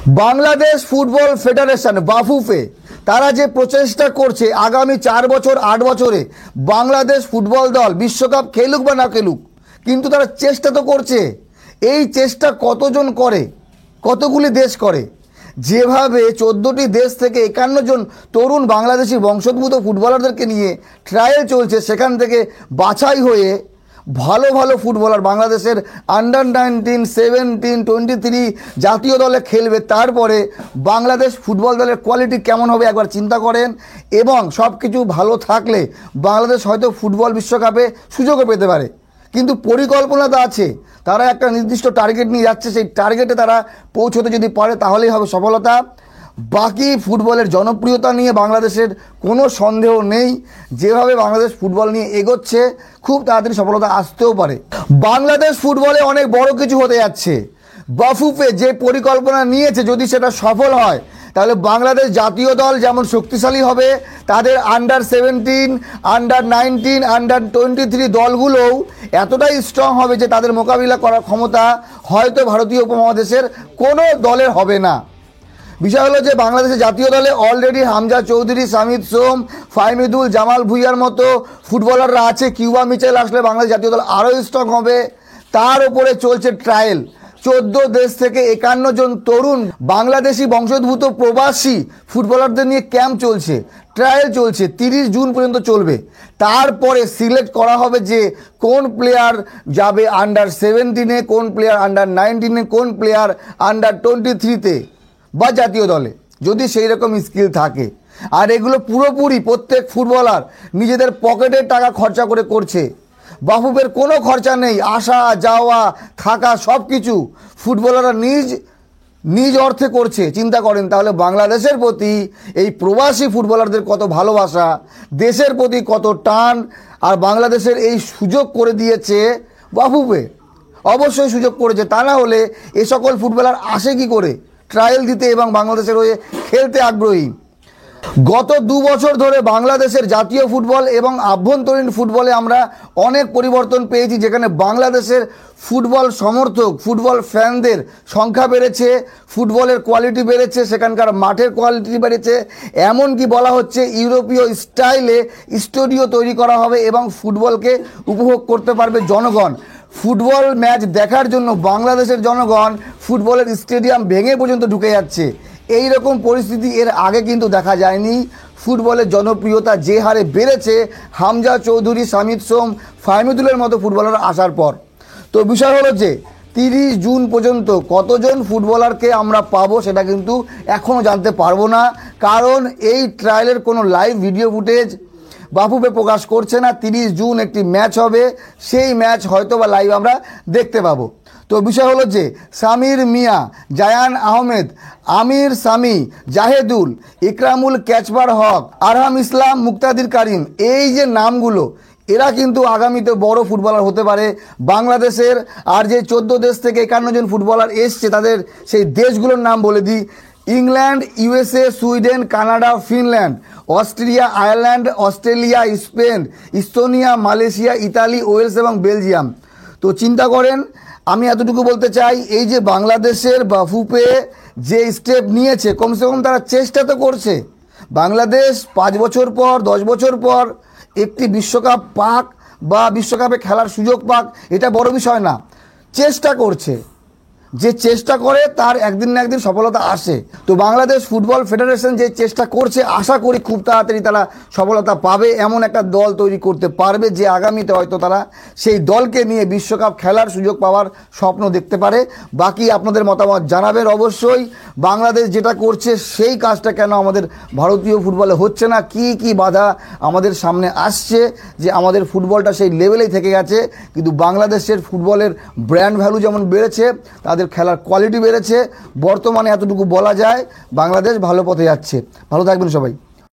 Bangladesh football federation Bafufe তারা যে প্রচেষ্টা করছে আগামী 4 বছর 8 বছরে বাংলাদেশ ফুটবল দল বিশ্বকাপ খেলুক বা না খেলুক, কিন্তু তারা চেষ্টা তো করছে। এই চেষ্টা কতজন করে, কতগুলি দেশ করে? যেভাবে 14টি দেশ থেকে 51 জন তরুণ বাংলাদেশি বংশোদ্ভূত ফুটবলারদেরকে নিয়ে ট্রায়াল চলছে, সেখান থেকে বাছাই হয়ে ভালো ভালো ফুটবলার বাংলাদেশের আন্ডার 19, 17, 23 জাতীয় দলে খেলবে। তারপরে বাংলাদেশ ফুটবল দলের কোয়ালিটি কেমন হবে একবার চিন্তা করেন। এবং সব কিছু ভালো থাকলে বাংলাদেশ হয়তো ফুটবল বিশ্বকাপে সুযোগও পেতে পারে, কিন্তু পরিকল্পনা তো আছে। তারা একটা নির্দিষ্ট টার্গেট নিয়ে যাচ্ছে, সেই টার্গেটে তারা পৌঁছতে যদি পারে তাহলেই হবে সফলতা। বাকি ফুটবলের জনপ্রিয়তা নিয়ে বাংলাদেশের কোনো সন্দেহ নেই, যেভাবে বাংলাদেশ ফুটবল নিয়ে এগোচ্ছে খুব তাড়াতাড়ি সফলতা আসতেও পারে। বাংলাদেশ ফুটবলে অনেক বড় কিছু হতে যাচ্ছে। বাফুফে যে পরিকল্পনা নিয়েছে যদি সেটা সফল হয় তাহলে বাংলাদেশ জাতীয় দল যেমন শক্তিশালী হবে, তাদের আন্ডার 17, আন্ডার 19, আন্ডার 23 দলগুলোও এতটাই স্ট্রং হবে যে তাদের মোকাবিলা করার ক্ষমতা হয়তো ভারতীয় উপমহাদেশের কোনো দলের হবে না। বিষয় হলো যে বাংলাদেশের জাতীয় দলে অলরেডি হামজা চৌধুরী, সামিদ সোম, ফাহমিদুল, জামাল ভুঁইয়ার মতো ফুটবলাররা আছে। কিউবা মিচেল আসলে বাংলাদেশ জাতীয় দল আরও স্ট্রং হবে। তার উপরে চলছে ট্রায়াল। 14 দেশ থেকে 51 জন তরুণ বাংলাদেশি বংশোদ্ভূত প্রবাসী ফুটবলারদের নিয়ে ক্যাম্প চলছে, ট্রায়াল চলছে, 30 জুন পর্যন্ত চলবে। তারপরে সিলেক্ট করা হবে যে কোন প্লেয়ার যাবে আন্ডার 17-এ, কোন প্লেয়ার আন্ডার 19-এ, কোন প্লেয়ার আন্ডার 23-তে বা জাতীয় দলে, যদি সেই রকম স্কিল থাকে। আর এগুলো পুরোপুরি প্রত্যেক ফুটবলার নিজেদের পকেটের টাকা খরচা করে করছে। বাফুফের কোনো খরচা নেই, আসা যাওয়া থাকা সব কিছু ফুটবলাররা নিজ অর্থে করছে। চিন্তা করেন তাহলে বাংলাদেশের প্রতি এই প্রবাসী ফুটবলারদের কত ভালোবাসা, দেশের প্রতি কত টান। আর বাংলাদেশের এই সুযোগ করে দিয়েছে বাফুফে, অবশ্যই সুযোগ করেছে, তা না হলে এ সকল ফুটবলার আসে কি করে ট্রায়াল দিতে এবং বাংলাদেশের হয়ে খেলতে আগ্রহী। গত 2 বছর ধরে বাংলাদেশের জাতীয় ফুটবল এবং আভ্যন্তরীণ ফুটবলে আমরা অনেক পরিবর্তন পেয়েছি, যেখানে বাংলাদেশের ফুটবল সমর্থক, ফুটবল ফ্যানদের সংখ্যা বেড়েছে, ফুটবলের কোয়ালিটি বেড়েছে, সেখানকার মাঠের কোয়ালিটি বেড়েছে। এমনকি বলা হচ্ছে ইউরোপীয় স্টাইলে স্টুডিও তৈরি করা হবে এবং ফুটবলকে উপভোগ করতে পারবে জনগণ। ফুটবল ম্যাচ দেখার জন্য বাংলাদেশের জনগণ ফুটবলের স্টেডিয়াম ভেঙে পর্যন্ত ঢুকে যাচ্ছে। এই রকম পরিস্থিতি এর আগে কিন্তু দেখা যায়নি। ফুটবলের জনপ্রিয়তা যে হারে বেড়েছে হামজা চৌধুরী, সামিদ সোম, ফাহমিদুলের মতো ফুটবলার আসার পর। তো বিষয় হলো যে 30 জুন পর্যন্ত কতজন ফুটবলারকে আমরা পাবো সেটা কিন্তু এখনও জানতে পারবো না, কারণ এই ট্রায়ালের কোনো লাইভ ভিডিও ফুটেজ বাফুফে প্রকাশ করছে না। 30 জুন একটি ম্যাচ হবে, সেই ম্যাচ হয়তো বা লাইভ আমরা দেখতে পাবো। তো বিষয় হলো যে সামির মিয়া, জায়ান আহমেদ, আমির সামি, জাহেদুল, ইকরামুল ক্যাচবার হক, আরহাম ইসলাম, মুক্তাদির কারিম, এই যে নামগুলো এরা কিন্তু আগামীতে বড় ফুটবলার হতে পারে বাংলাদেশের। আর যে 14 দেশ থেকে 51 জন ফুটবলার এসছে তাদের সেই দেশগুলোর নাম বলে দিই: England, USA, Sweden, Canada, Finland, Austria, Ireland, Australia, Spain, Estonia, Malaysia, Italy, Wales এবং বেলজিয়াম। তো চিন্তা করেন, আমি এতটুকু বলতে চাই, এই যে বাংলাদেশের বাফুফে যে স্টেপ নিয়েছে, কমসে কম তারা চেষ্টা তো করছে। বাংলাদেশ 5 বছর পর, 10 বছর পর একটি বিশ্বকাপ পাক বা বিশ্বকাপে খেলার সুযোগ পাক, এটা বড় বিষয় না। চেষ্টা করছে, যে চেষ্টা করে তার একদিন না একদিন সফলতা আসে। তো বাংলাদেশ ফুটবল ফেডারেশন যে চেষ্টা করছে, আশা করি খুব তাড়াতাড়ি তারা সফলতা পাবে, এমন একটা দল তৈরি করতে পারবে যে আগামীতে হয়তো তারা সেই দলকে নিয়ে বিশ্বকাপ খেলার সুযোগ পাওয়ার স্বপ্ন দেখতে পারে। বাকি আপনাদের মতামত জানাবেন অবশ্যই। বাংলাদেশ যেটা করছে সেই কাজটা কেন আমাদের ভারতীয় ফুটবলে হচ্ছে না, কি কি বাধা আমাদের সামনে আসছে যে আমাদের ফুটবলটা সেই লেভেলেই থেকে গেছে, কিন্তু বাংলাদেশের ফুটবলের ব্র্যান্ড ভ্যালু যেমন বেড়েছে, তাদের খেলার কোয়ালিটি বেড়েছে। বর্তমানে এতটুকু বলা যায় বাংলাদেশ ভালো পথে যাচ্ছে। ভালো থাকবেন সবাই।